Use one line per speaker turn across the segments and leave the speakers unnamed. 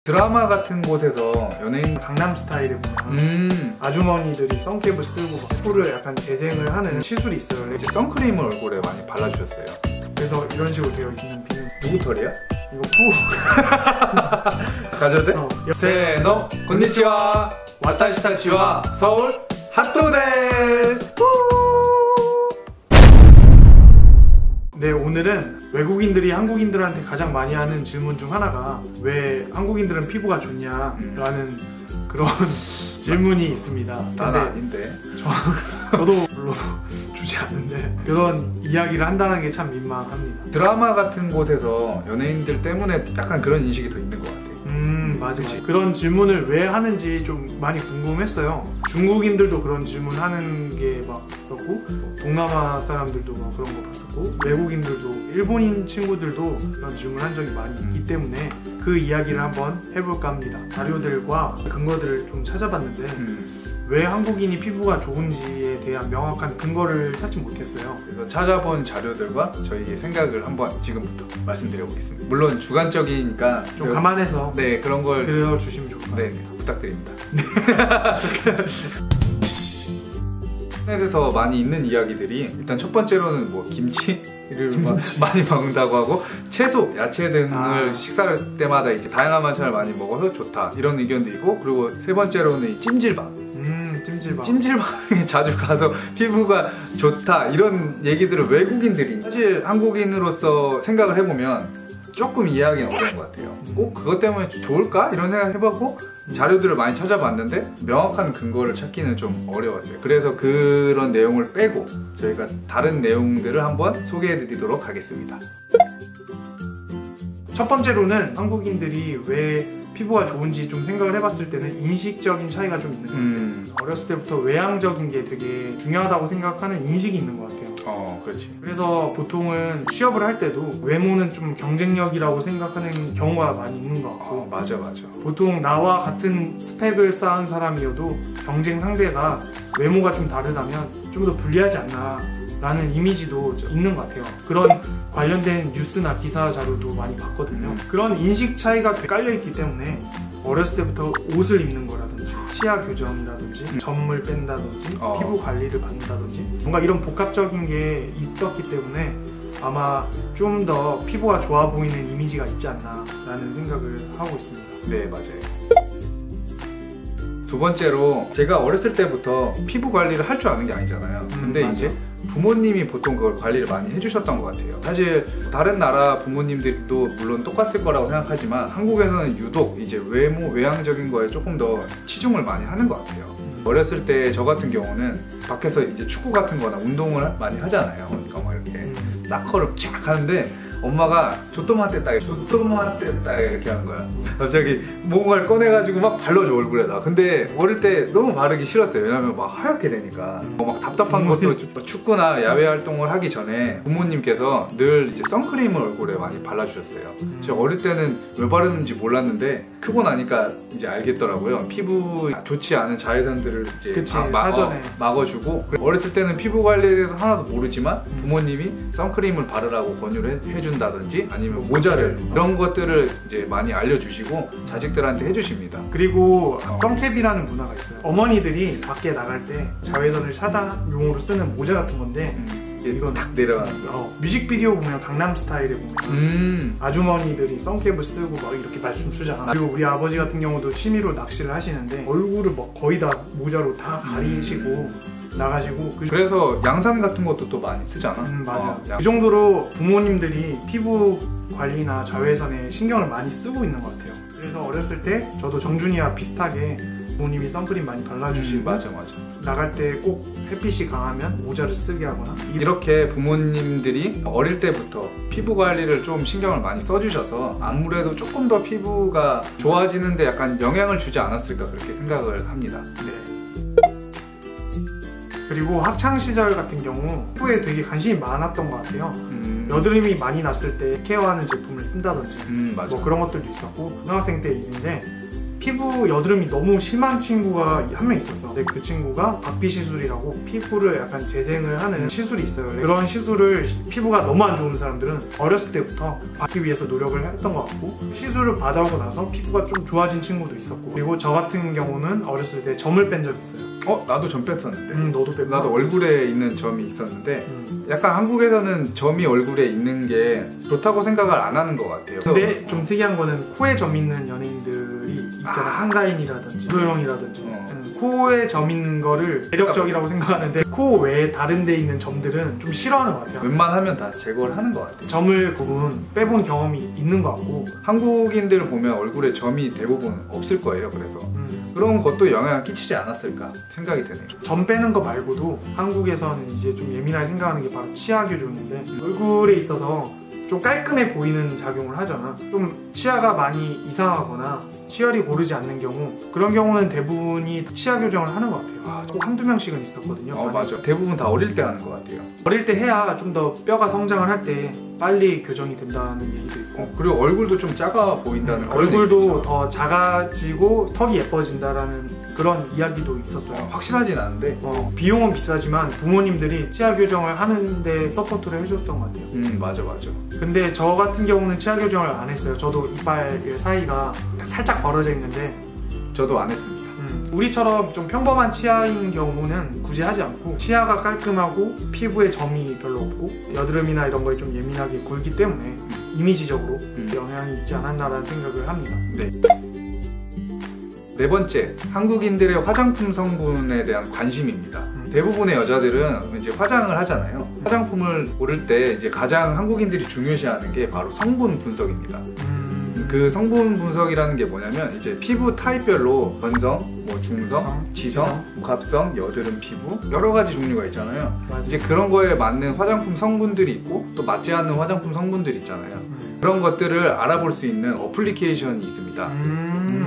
드라마 같은 곳에서 연예인
강남 스타일에 보면 아주머니들이 선캡을 쓰고 피부를 약간 재생을 하는 시술이 있어요.
이제 선크림을 얼굴에 많이 발라주셨어요.
그래서 이런 식으로 되어 있는 비누.
누구 털이야?
이거 푸.
가져도 돼? 세노 곤니치와 와타시타치와 서울 핫도 데스.
네, 오늘은 외국인들이 한국인들한테 가장 많이 하는 질문 중 하나가 왜 한국인들은 피부가 좋냐라는 그런 질문이 있습니다.
난 아닌데.
저도 별로 좋지 않은데 그런 이야기를 한다는 게 참 민망합니다.
드라마 같은 곳에서 연예인들 때문에 약간 그런 인식이 더 있는 것 같아요.
맞아. 그런 질문을 왜 하는지 좀 많이 궁금했어요. 중국인들도 그런 질문 하는 게 막 있었고, 동남아 사람들도 막 그런 거 봤었고, 외국인들도, 일본인 친구들도 그런 질문 한 적이 많이 있기 때문에 그 이야기를 한번 해볼까 합니다. 자료들과 근거들을 좀 찾아봤는데 왜 한국인이 피부가 좋은지에 대한 명확한 근거를 찾지 못했어요.
그래서 찾아본 자료들과 저희의 생각을 한번 지금부터 말씀드려보겠습니다. 물론 주관적이니까
좀 감안해서
네, 그런 걸
들어주시면 좋을 것 같습니다.
네, 부탁드립니다. 인터넷에서 많이 있는 이야기들이 일단 첫 번째로는 뭐 김치를 많이 먹는다고 하고 채소, 야채 등을 식사할 때마다 이제 다양한 반찬을 많이 먹어서 좋다 이런 의견도 있고, 그리고 세 번째로는 이 찜질방. 찜질방에 자주 가서 피부가 좋다 이런 얘기들을 외국인들이, 사실 한국인으로서 생각을 해보면 조금 이해하기는 어려운 것 같아요. 꼭 그것 때문에 좋을까? 이런 생각을 해봤고 자료들을 많이 찾아봤는데 명확한 근거를 찾기는 좀 어려웠어요. 그래서 그런 내용을 빼고 저희가 다른 내용들을 한번 소개해드리도록 하겠습니다.
첫 번째로는 한국인들이 왜 피부가 좋은지 좀 생각을 해봤을 때는 인식적인 차이가 좀 있는 것 같아요. 어렸을 때부터 외향적인 게 되게 중요하다고 생각하는 인식이 있는 것 같아요.
그렇지.
그래서 보통은 취업을 할 때도 외모는 좀 경쟁력이라고 생각하는 경우가 많이 있는 것 같고,
맞아.
보통 나와 같은 스펙을 쌓은 사람이어도 경쟁 상대가 외모가 좀 다르다면 좀 더 불리하지 않나 라는 이미지도 있는 것 같아요. 그런 관련된 뉴스나 기사 자료도 많이 봤거든요. 그런 인식 차이가 깔려있기 때문에 어렸을 때부터 옷을 입는 거라든지 치아 교정이라든지 점을 뺀다든지 피부 관리를 받는다든지 뭔가 이런 복합적인 게 있었기 때문에 아마 좀 더 피부가 좋아 보이는 이미지가 있지 않나 라는 생각을 하고 있습니다.
네, 맞아요. 두 번째로 제가 어렸을 때부터 피부 관리를 할 줄 아는 게 아니잖아요. 근데
맞아.
이제 부모님이 보통 그걸 관리를 많이 해주셨던 것 같아요. 사실 다른 나라 부모님들도 물론 똑같을 거라고 생각하지만 한국에서는 유독 이제 외향적인 거에 조금 더 치중을 많이 하는 것 같아요. 어렸을 때 저 같은 경우는 밖에서 이제 축구 같은 거나 운동을 많이 하잖아요. 그러니까 막 이렇게 사커를 쫙 하는데 엄마가 조또마떼 이렇게 하는 거야. 갑자기 뭔가를 꺼내가지고 막 발라줘 얼굴에다. 근데 어릴 때 너무 바르기 싫었어요. 왜냐면 막 하얗게 되니까. 막 답답한 것도 축구나 야외 활동을 하기 전에 부모님께서 늘 이제 선크림을 얼굴에 많이 발라주셨어요. 제가 어릴 때는 왜 바르는지 몰랐는데 크고 나니까 이제 알겠더라고요. 피부 좋지 않은 자외선들을 이제
사전에
막아주고, 어렸을 때는 피부 관리에 대해서 하나도 모르지만 부모님이 선크림을 바르라고 권유를 해준다든지 아니면 모자를 이런 것들을 이제 많이 알려주시고 자식들한테 해주십니다.
그리고 선캡이라는 문화가 있어요. 어머니들이 밖에 나갈 때 자외선을 차단용으로 쓰는 모자 같은 건데
이건 딱 내려가는 거.
뮤직비디오 보면 강남 스타일에 보면 아주머니들이 선캡을 쓰고 막 이렇게 말춤 추잖아. 그리고 우리 아버지 같은 경우도 취미로 낚시를 하시는데 얼굴을 막 거의 다 모자로 다 가리시고 나가시고,
그래서 양산 같은 것도 또 많이 쓰잖아.
맞아. 그 정도로 부모님들이 피부 관리나 자외선에 신경을 많이 쓰고 있는 것 같아요. 그래서 어렸을 때 저도 정준이와 비슷하게 부모님이 선크림 많이 발라주시고
맞아.
나갈 때 꼭 햇빛이 강하면 모자를 쓰게 하거나
이렇게 부모님들이 어릴 때부터 피부 관리를 좀 신경을 많이 써주셔서 아무래도 조금 더 피부가 좋아지는데 약간 영향을 주지 않았을까 그렇게 생각을 합니다.
네. 그리고 학창시절 같은 경우 피부에 되게 관심이 많았던 것 같아요. 여드름이 많이 났을 때 케어하는 제품을 쓴다든지
맞아.
뭐 그런 것들도 있었고, 고등학생 때 있는데 피부 여드름이 너무 심한 친구가 한 명 있었어. 근데 그 친구가 박비 시술이라고 피부를 약간 재생을 하는 시술이 있어요. 그런 시술을 피부가 너무 안 좋은 사람들은 어렸을 때부터 받기 위해서 노력을 했던 것 같고, 시술을 받아오고 나서 피부가 좀 좋아진 친구도 있었고, 그리고 저 같은 경우는 어렸을 때 점을 뺀 적이 있어요.
나도 점 뺐었는데.
너도 뺐고.
나도 얼굴에 있는 점이 있었는데 약간 한국에서는 점이 얼굴에 있는 게 좋다고 생각을 안 하는 것 같아요.
근데 좀 특이한 거는 코에 점 있는 연예인들이 있잖아. 한가인이라든지 조영이라든지 코에 점 있는 거를 매력적이라고 생각하는데 코 외에 다른 데 있는 점들은 좀 싫어하는 것 같아요.
웬만하면 다 제거를 하는 것 같아요.
점을 빼본 경험이 있는 것 같고,
한국인들 보면 얼굴에 점이 대부분 없을 거예요. 그래서 그런 것도 영향을 끼치지 않았을까 생각이 드네요.
점 빼는 거 말고도 한국에서는 이제 좀 예민하게 생각하는 게 바로 치아 교정인데, 얼굴에 있어서 좀 깔끔해 보이는 작용을 하잖아. 좀 치아가 많이 이상하거나 치열이 고르지 않는 경우, 그런 경우는 대부분이 치아 교정을 하는 것 같아요. 꼭 한두 명씩은 있었거든요.
맞아. 대부분 다 어릴 때 하는 것 같아요.
어릴 때 해야 좀 더 뼈가 성장을 할 때 빨리 교정이 된다는 얘기도 있고,
그리고 얼굴도 좀 작아 보인다는 그런
얼굴도
얘기죠.
더 작아지고 턱이 예뻐진다라는 그런 이야기도 있었어요.
확실하진 않은데
비용은 비싸지만 부모님들이 치아 교정을 하는데 서포트를 해줬던 것 같아요.
맞아.
근데 저 같은 경우는 치아 교정을 안 했어요. 저도 이빨 사이가 살짝 벌어져 있는데
저도 안 했습니다.
우리처럼 좀 평범한 치아인 경우는 굳이 하지 않고, 치아가 깔끔하고 피부에 점이 별로 없고 여드름이나 이런 거에 좀 예민하게 굴기 때문에 이미지적으로 영향이 있지 않았나라는 생각을 합니다.
네 번째, 한국인들의 화장품 성분에 대한 관심입니다. 대부분의 여자들은 이제 화장을 하잖아요. 화장품을 고를 때 이제 가장 한국인들이 중요시하는 게 바로 성분 분석입니다. 그 성분 분석이라는 게 뭐냐면 이제 피부 타입별로 건성, 중성, 지성, 복합성, 여드름 피부 여러 가지 종류가 있잖아요.
맞아요.
이제 그런 거에 맞는 화장품 성분들이 있고 또 맞지 않는 화장품 성분들이 있잖아요. 그런 것들을 알아볼 수 있는 어플리케이션이 있습니다.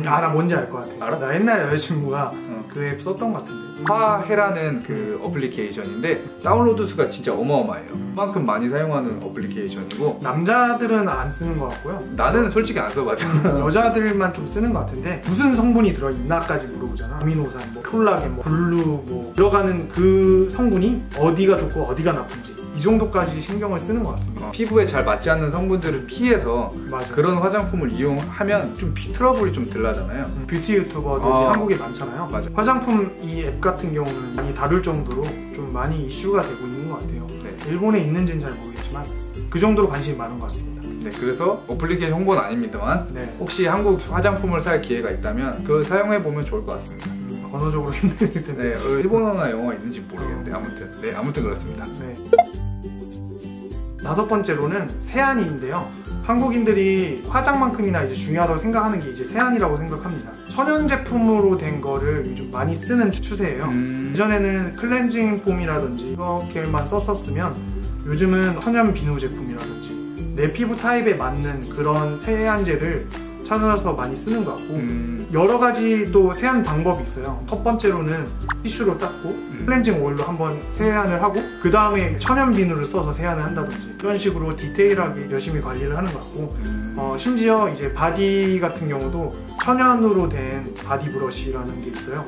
나 뭔지 알 것 같아.
알아?
나 옛날 여자친구가 그 앱 썼던 것 같은데.
화해라는 그 어플리케이션인데 다운로드 수가 진짜 어마어마해요. 그만큼 많이 사용하는 어플리케이션이고,
남자들은 안 쓰는 것 같고요.
나는 솔직히 안 써봤잖아.
여자들만 좀 쓰는 것 같은데, 무슨 성분이 들어있나까지 물어보잖아. 아미노산, 콜라겐, 블루 들어가는 그 성분이 어디가 좋고 어디가 나쁜지 이 정도까지 신경을 쓰는 것 같습니다.
피부에 잘 맞지 않는 성분들을 피해서
맞아.
그런 화장품을 이용하면 좀 트러블이 좀 덜 나잖아요.
뷰티 유튜버들이 한국에 많잖아요.
맞아.
화장품 이 앱 같은 경우는 많이 다룰 정도로 좀 많이 이슈가 되고 있는 것 같아요. 일본에 있는지는 잘 모르겠지만 그 정도로 관심이 많은 것 같습니다.
그래서 어플리케이션 홍보는 아닙니다만 혹시 한국 화장품을 살 기회가 있다면 그거 사용해보면 좋을 것 같습니다.
언어적으로 힘들 텐데.
일본어나 영어가 있는지 모르겠는데 아무튼 그렇습니다.
다섯 번째로는 세안인데요. 한국인들이 화장만큼이나 이제 중요하다고 생각하는 게 이제 세안이라고 생각합니다. 천연 제품으로 된 거를 요즘 많이 쓰는 추세예요. 예전에는 클렌징 폼이라든지 이렇게만 썼었으면 요즘은 천연 비누 제품이라든지 내 피부 타입에 맞는 그런 세안제를 찾아서 많이 쓰는 것 같고, 여러 가지 또 세안 방법이 있어요. 첫 번째로는 티슈로 닦고 클렌징 오일로 한번 세안을 하고 그 다음에 천연 비누를 써서 세안을 한다든지, 이런 식으로 디테일하게 열심히 관리를 하는 것 같고, 심지어 이제 바디 같은 경우도 천연으로 된 바디 브러쉬라는 게 있어요.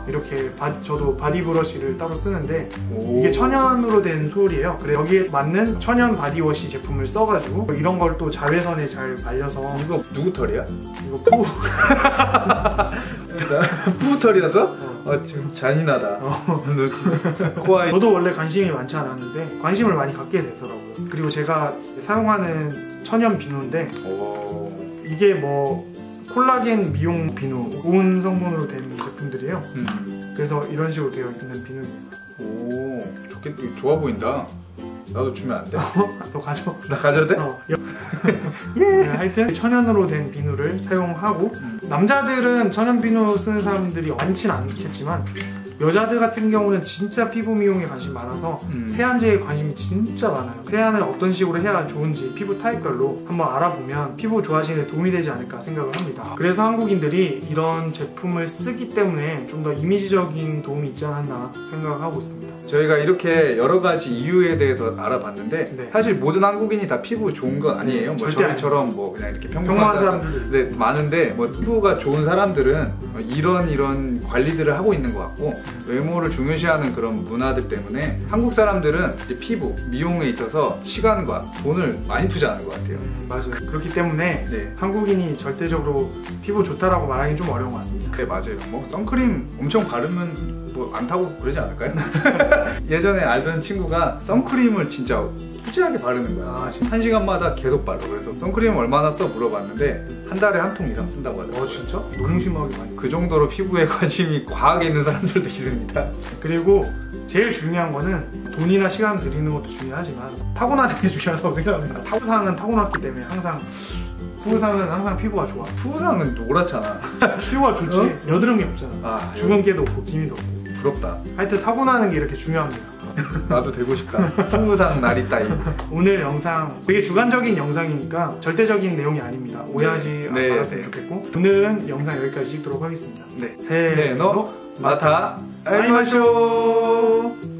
이렇게 저도 바디 브러쉬를 따로 쓰는데 이게 천연으로 된 솔이에요. 그래서 여기에 맞는 천연 바디워시 제품을 써가지고 이런 걸 또 자외선에 잘 말려서.
이거 누구 털이야?
이거 푸
푸털이라서? 좀 잔인하다. 코아이.
저도 원래 관심이 많지 않았는데 관심을 많이 갖게 되더라고요. 그리고 제가 사용하는 천연 비누인데 이게 콜라겐 미용 비누, 좋은 성분으로 된 제품들이에요. 그래서 이런 식으로 되어 있는 비누예요.
좋겠다. 좋아 보인다. 나도 주면 안 돼?
너 가져.
나 가져도 돼?
하여튼 천연으로 된 비누를 사용하고, 남자들은 천연 비누 쓰는 사람들이 많진 않겠지만 여자들 같은 경우는 진짜 피부 미용에 관심이 많아서 세안제에 관심이 진짜 많아요. 세안을 어떤 식으로 해야 좋은지 피부 타입별로 한번 알아보면 피부 좋아지는 데 도움이 되지 않을까 생각을 합니다. 그래서 한국인들이 이런 제품을 쓰기 때문에 좀 더 이미지적인 도움이 있지 않았나 생각하고 있습니다.
저희가 이렇게 여러 가지 이유에 대해서 알아봤는데
네.
사실 모든 한국인이 다 피부 좋은 건 아니에요. 뭐
절대
저희처럼 뭐 그냥 이렇게
평범한
평범한
사람들.
네, 많은데 뭐 피부가 좋은 사람들은 이런 관리들을 하고 있는 것 같고 외모를 중요시하는 그런 문화들 때문에 한국 사람들은 이제 피부, 미용에 있어서 시간과 돈을 많이 투자하는 것 같아요.
맞아요. 그렇기 때문에
네.
한국인이 절대적으로 피부 좋다라고 말하기 좀 어려운 것 같습니다.
네, 맞아요. 뭐 선크림 엄청 바르면 뭐 안 타고 그러지 않을까요? 예전에 알던 친구가 선크림을 진짜 꾸준하게 바르는 거야.
아,
한 시간마다 계속 발라. 그래서 선크림 얼마나 써 물어봤는데 한 달에 한 통 이상 쓴다고 하더라고요.
진짜? 너무 심하게 많이
그 정도로 피부에 관심이 과하게 있는 사람들도 있습니다.
그리고 제일 중요한 거는 돈이나 시간 들이는 것도 중요하지만 타고나는 게 중요하다고 생각합니다. 타고상은 타고났기 때문에 항상 후상은 항상 피부가 좋아.
푸우상은 노랗잖아.
피부가 좋지.
어?
여드름이 없잖아.
아,
주근깨도 없고 기미도 없고.
부럽다.
하여튼 타고나는 게 이렇게 중요합니다.
나도 되고 싶다. 푸우상 나리 따위.
오늘 영상 되게 주관적인 영상이니까 절대적인 내용이 아닙니다. 오해하지
네.
않았으면 좋겠고 오늘은 영상 여기까지 찍도록 하겠습니다.
네.
세,
너 마타 알마쇼.